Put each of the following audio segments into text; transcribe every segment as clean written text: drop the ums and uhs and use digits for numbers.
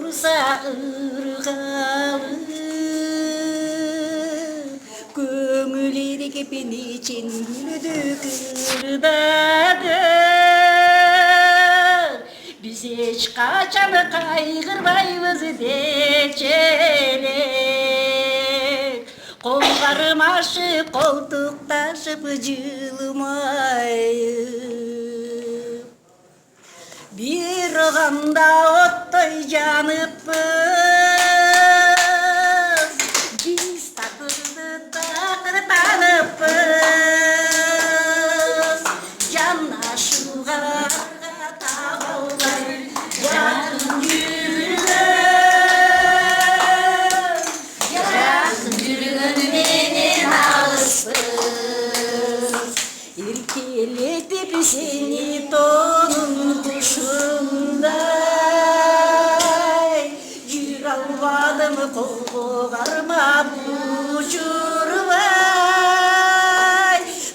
olsa ırgalı, köngül kepin için güldü kırdadır. Biz hiç kaçanı kaygırmayız deçelek. Kollarım aşık koltuk taşıp cılmayıp, bir ganda ottoy yanıpız. Biz takırdı takır tanıpız. Canla şuğa tağolay yakın yürüdüm. Yakın yürüdüm benim ağıspız. İrkiletip seni tonun kuşunday, yür almadım kovarma bucurvay.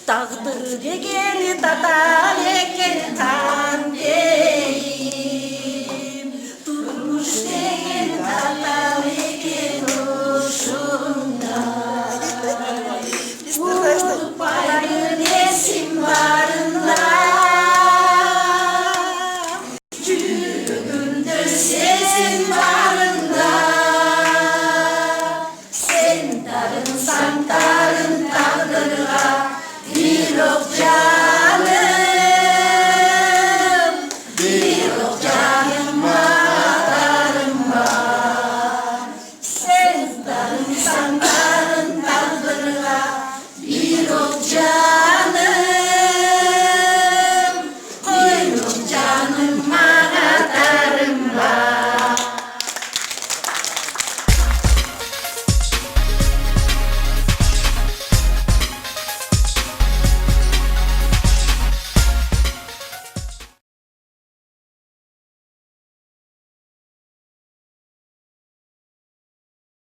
Takdır degen tatal eken kan deyim, durmuş degen tatal eken oşunday. Vurup ayın esim barında, yürüdüm sesim var.